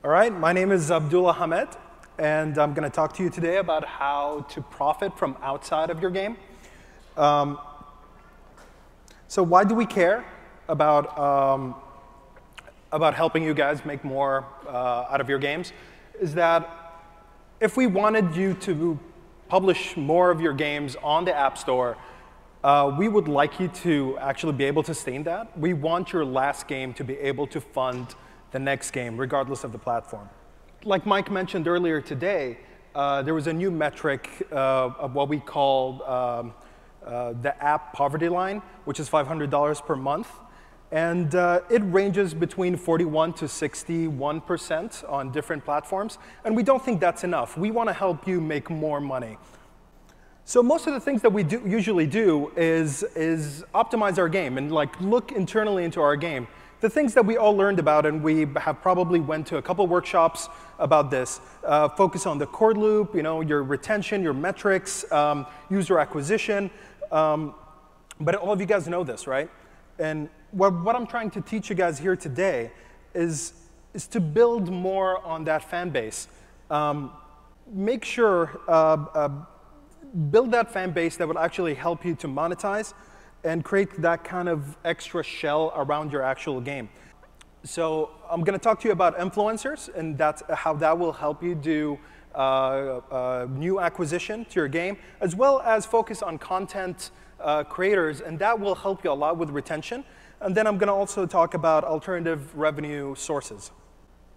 All right, my name is Abdullah Hamed, and I'm going to talk to you today about how to profit from outside of your game. So why do we care about helping you guys make more out of your games? Is that if we wanted you to publish more of your games on the App Store, we would like you to actually be able to sustain that. We want your last game to be able to fund the next game, regardless of the platform. Like Mike mentioned earlier today, there was a new metric of what we call the app poverty line, which is $500 per month. And it ranges between 41 to 61% on different platforms. And we don't think that's enough. We want to help you make more money. So most of the things that we usually do is optimize our game and look internally into our game. The things that we all learned about, and we have probably went to a couple workshops about this, focus on the core loop, your retention, your metrics, user acquisition. But all of you guys know this, right? And what I'm trying to teach you guys here today is to build more on that fan base. Make sure, build that fan base that will actually help you to monetize and create that kind of extra shell around your actual game. So I'm going to talk to you about influencers, and that's how that will help you do new acquisition to your game, as well as focus on content creators, and that will help you a lot with retention. And then I'm going to also talk about alternative revenue sources.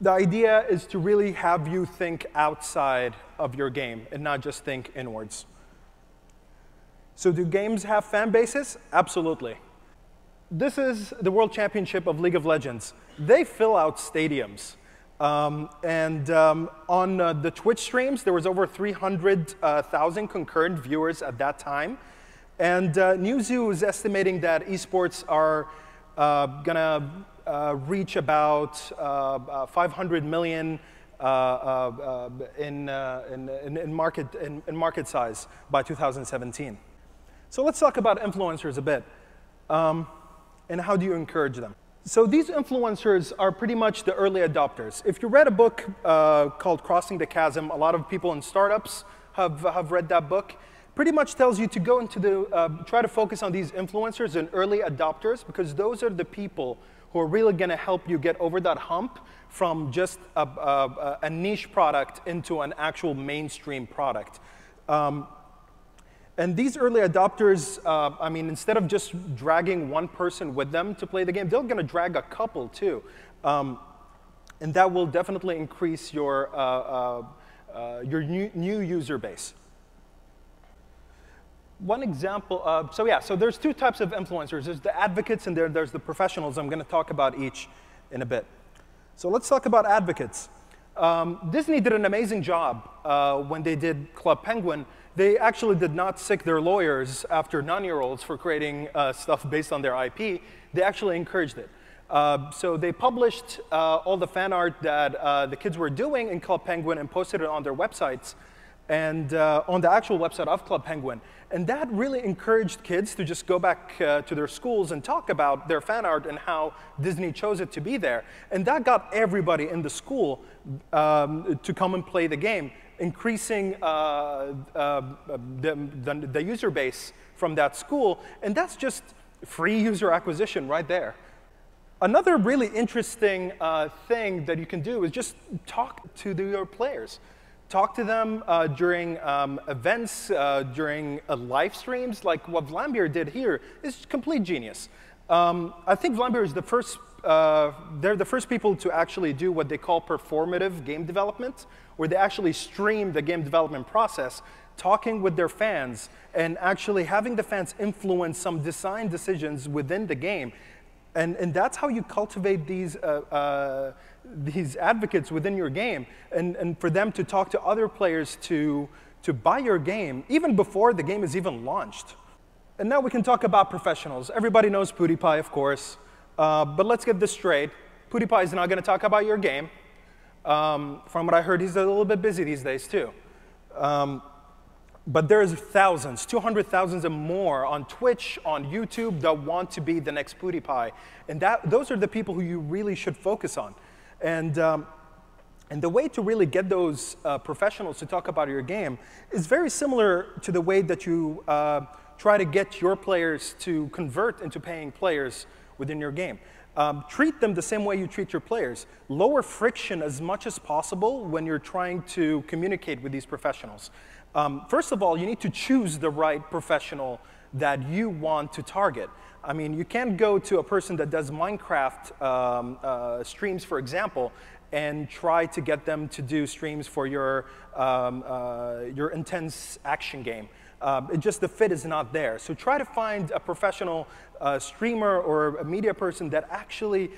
The idea is to really have you think outside of your game and not just think inwards. So do games have fan bases? Absolutely. This is the World Championship of League of Legends. They fill out stadiums. On the Twitch streams, there was over 300,000 concurrent viewers at that time. And Newzoo is estimating that esports are going to reach about 500 million in market size by 2017. So let's talk about influencers a bit, and how do you encourage them? So these influencers are pretty much the early adopters. If you read a book called Crossing the Chasm, a lot of people in startups have read that book. Pretty much tells you to go into try to focus on these influencers and early adopters, because those are the people who are really going to help you get over that hump from just a niche product into an actual mainstream product. And these early adopters, I mean, instead of just dragging one person with them to play the game, they're going to drag a couple too. And that will definitely increase your new user base. One example of, so there's two types of influencers. There's the advocates and there's the professionals. I'm going to talk about each in a bit. So let's talk about advocates. Disney did an amazing job when they did Club Penguin. They actually did not sick their lawyers after 9-year-olds for creating stuff based on their IP. They actually encouraged it. So they published all the fan art that the kids were doing in Club Penguin and posted it on their websites and on the actual website of Club Penguin. And that really encouraged kids to just go back to their schools and talk about their fan art and how Disney chose it to be there. And that got everybody in the school to come and play the game, increasing the user base from that school. And that's just free user acquisition right there. Another really interesting thing that you can do is just talk to your players. Talk to them during events, during live streams, like what Vlambeer did here is complete genius. I think Vlambeer is the first, they're the first people to actually do what they call performative game development, where they actually stream the game development process, talking with their fans, and actually having the fans influence some design decisions within the game. And that's how you cultivate these advocates within your game, and for them to talk to other players to buy your game, even before the game is even launched. And now we can talk about professionals. Everybody knows PewDiePie, of course. But let's get this straight. PewDiePie is not going to talk about your game. From what I heard, he's a little bit busy these days, too. But there's thousands, 200,000 and more on Twitch, on YouTube that want to be the next PewDiePie. And those are the people who you really should focus on. And And the way to really get those professionals to talk about your game is very similar to the way that you try to get your players to convert into paying players within your game. Treat them the same way you treat your players. Lower friction as much as possible when you're trying to communicate with these professionals. First of all, you need to choose the right professional that you want to target. I mean, you can't go to a person that does Minecraft streams, for example, and try to get them to do streams for your intense action game. The fit is not there. So try to find a professional streamer or a media person that actually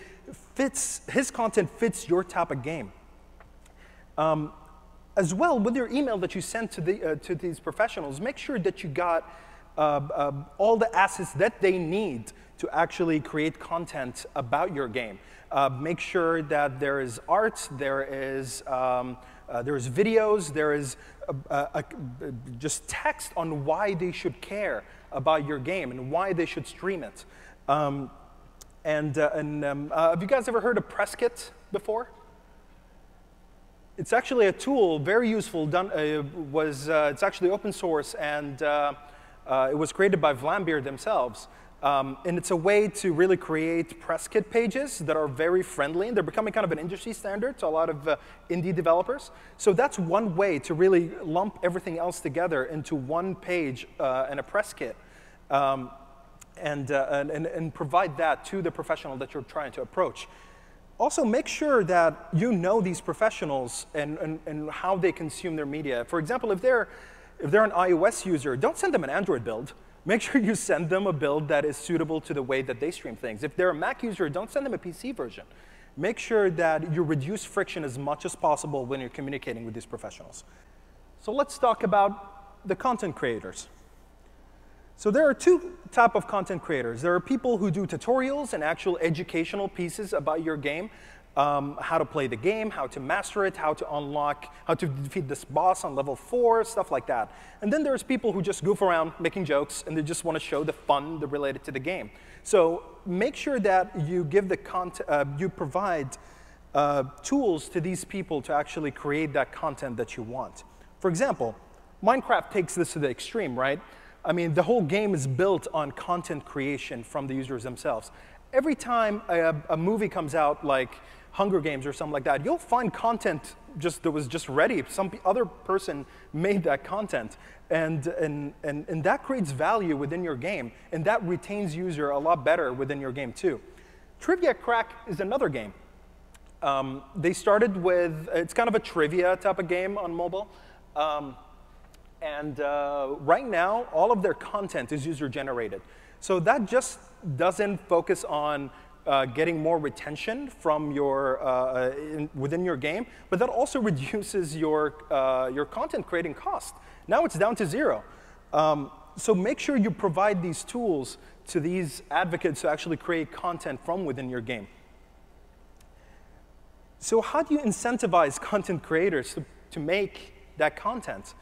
his content fits your type of game. As well, with your email that you send to these professionals, make sure that you got all the assets that they need to actually create content about your game. Make sure that there is art, there is videos, there is just text on why they should care about your game and why they should stream it. Have you guys ever heard of Press Kit before? It's actually a tool, very useful. It's actually open source, and it was created by Vlambeer themselves. And it's a way to really create press kit pages that are very friendly. They're becoming kind of an industry standard to a lot of indie developers. So that's one way to really lump everything else together into one page and a press kit, and provide that to the professional that you're trying to approach. Also, make sure that you know these professionals and how they consume their media. For example, if they're an iOS user, don't send them an Android build. Make sure you send them a build that is suitable to the way that they stream things. If they're a Mac user, don't send them a PC version. Make sure that you reduce friction as much as possible when you're communicating with these professionals. So let's talk about the content creators. So there are two types of content creators. There are people who do tutorials and actual educational pieces about your game, how to play the game, how to master it, how to unlock, how to defeat this boss on level 4, stuff like that. And then there's people who just goof around making jokes, and they just want to show the fun related to the game. So make sure that you give the you provide tools to these people to actually create that content that you want. For example, Minecraft takes this to the extreme, right? I mean, the whole game is built on content creation from the users themselves. Every time a movie comes out, like Hunger Games or something like that, you'll find content that was just ready. Some other person made that content. And that creates value within your game. And that retains user a lot better within your game, too. Trivia Crack is another game. They started with, it's kind of a trivia type of game on mobile. Right now, all of their content is user-generated. So that just doesn't focus on getting more retention from within your game, but that also reduces your content creating cost. Now it's down to 0. So make sure you provide these tools to these advocates to actually create content from within your game. So how do you incentivize content creators to make that content?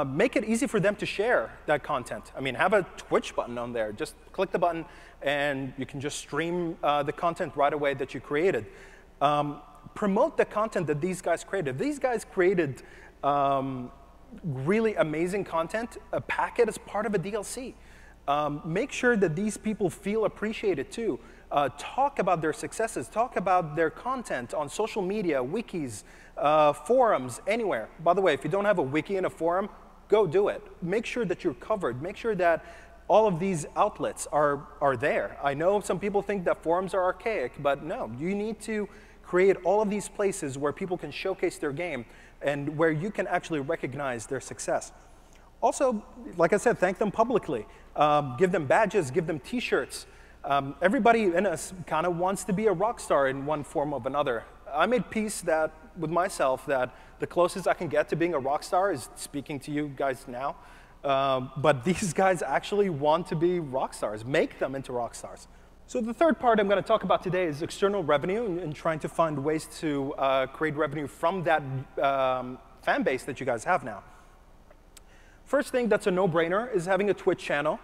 Make it easy for them to share that content. I mean, have a Twitch button on there. Just click the button, and you can just stream the content right away that you created. Promote the content that these guys created. These guys created really amazing content. Pack it as part of a DLC. Make sure that these people feel appreciated, too. Talk about their successes. Talk about their content on social media, wikis, forums, anywhere. By the way, if you don't have a wiki and a forum, go do it. Make sure that you're covered. Make sure that all of these outlets are there. I know some people think that forums are archaic, but no, you need to create all of these places where people can showcase their game and where you can actually recognize their success. Also, like I said, thank them publicly. Give them badges, give them t-shirts. Everybody in us kind of wants to be a rock star in one form or another. I made peace with myself that the closest I can get to being a rock star is speaking to you guys now. But these guys actually want to be rock stars. Make them into rock stars. So the third part I'm going to talk about today is external revenue and trying to find ways to create revenue from that fan base that you guys have now. First thing that's a no-brainer is having a Twitch channel,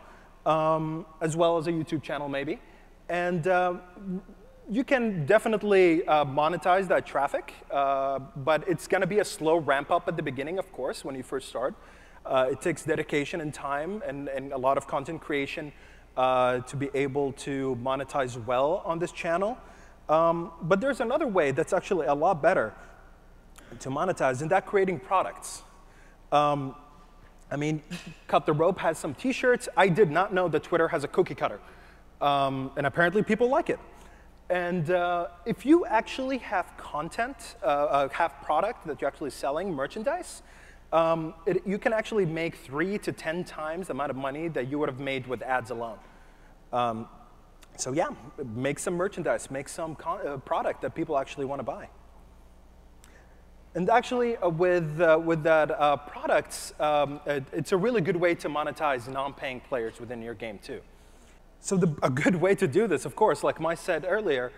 as well as a YouTube channel maybe. And You can definitely monetize that traffic, but it's going to be a slow ramp up at the beginning, of course, when you first start. It takes dedication and time and a lot of content creation to be able to monetize well on this channel. But there's another way that's actually a lot better to monetize, and that's creating products. I mean, Cut the Rope has some T-shirts. I did not know that Twitter has a cookie cutter, and apparently people like it. And if you actually have content, have product that you're actually selling, merchandise, you can actually make 3 to 10 times the amount of money that you would have made with ads alone. So yeah, make some merchandise, make some product that people actually want to buy. And actually, with that products, it's a really good way to monetize non-paying players within your game too. So a good way to do this, of course, like Mike said earlier,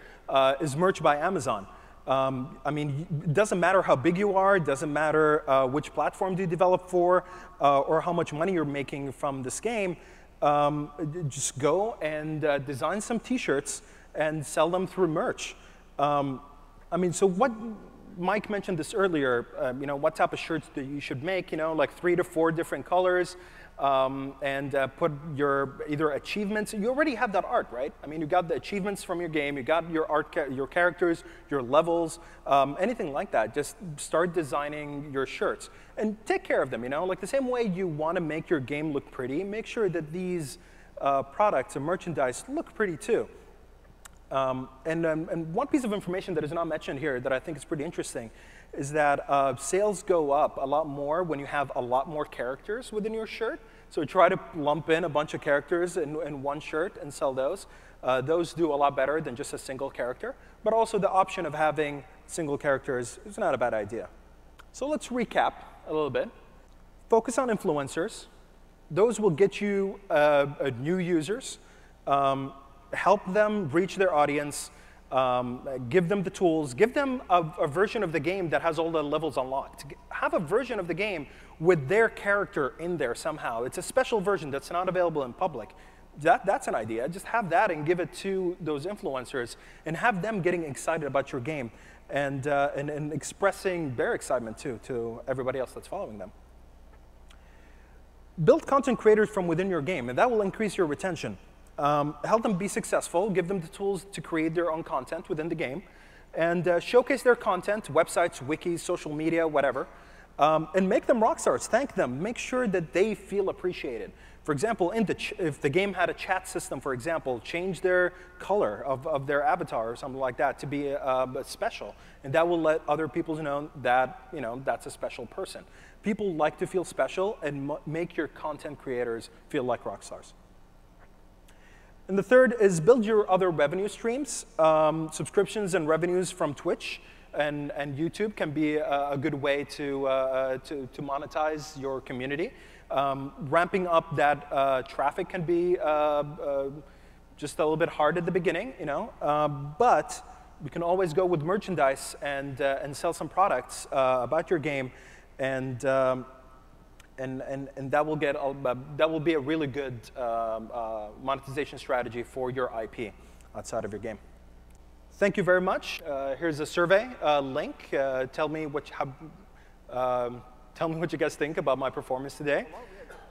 is merch by Amazon. I mean, it doesn't matter how big you are, it doesn't matter which platform do you develop for, or how much money you're making from this game. Just go and design some T-shirts and sell them through merch. I mean, so what Mike mentioned this earlier, you know, what type of shirts that you should make, you know, like 3 to 4 different colors, and put your either achievements. You already have that art, right? I mean, you got the achievements from your game, you got your art, your characters, your levels, anything like that. Just start designing your shirts and take care of them, you know? Like the same way you want to make your game look pretty, make sure that these products and merchandise look pretty too. And one piece of information that is not mentioned here that I think is pretty interesting is that sales go up a lot more when you have a lot more characters within your shirt. So try to lump in a bunch of characters in one shirt and sell those. Those do a lot better than just a single character. But also the option of having single characters is not a bad idea. So let's recap a little bit. Focus on influencers. Those will get you new users. Help them reach their audience, give them the tools, give them a version of the game that has all the levels unlocked. Have a version of the game with their character in there somehow. It's a special version that's not available in public. That's an idea. Just have that and give it to those influencers and have them getting excited about your game and expressing their excitement too to everybody else that's following them. Build content creators from within your game, and that will increase your retention. Help them be successful, give them the tools to create their own content within the game, and showcase their content, websites, wikis, social media, whatever, and make them rock stars. Thank them. Make sure that they feel appreciated. For example, if the game had a chat system, for example, change their color of their avatar or something like that to be special, and that will let other people know that that's a special person. People like to feel special, and make your content creators feel like rock stars. And the third is build your other revenue streams. Subscriptions and revenues from Twitch and YouTube can be a good way to monetize your community. Ramping up that traffic can be just a little bit hard at the beginning, but we can always go with merchandise and sell some products about your game, and that will be a really good monetization strategy for your IP outside of your game. Thank you very much. Here's a survey link. Tell me what you guys think about my performance today.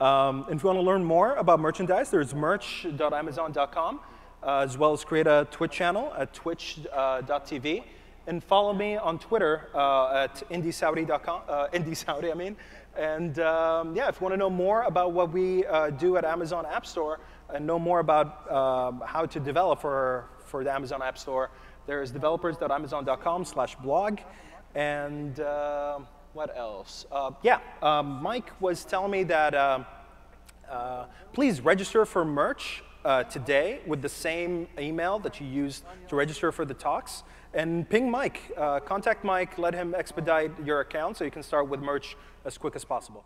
If you want to learn more about merchandise, there's merch.amazon.com, as well as create a Twitch channel at twitch.tv. And follow me on Twitter at indiesaudi.com, indiesaudi, I mean. And yeah, if you want to know more about what we do at Amazon App Store and know more about how to develop for the Amazon App Store, there's developers.amazon.com/blog. And what else? Yeah, Mike was telling me that please register for merch today with the same email that you used to register for the talks. And ping Mike, contact Mike, let him expedite your account so you can start with merch as quick as possible.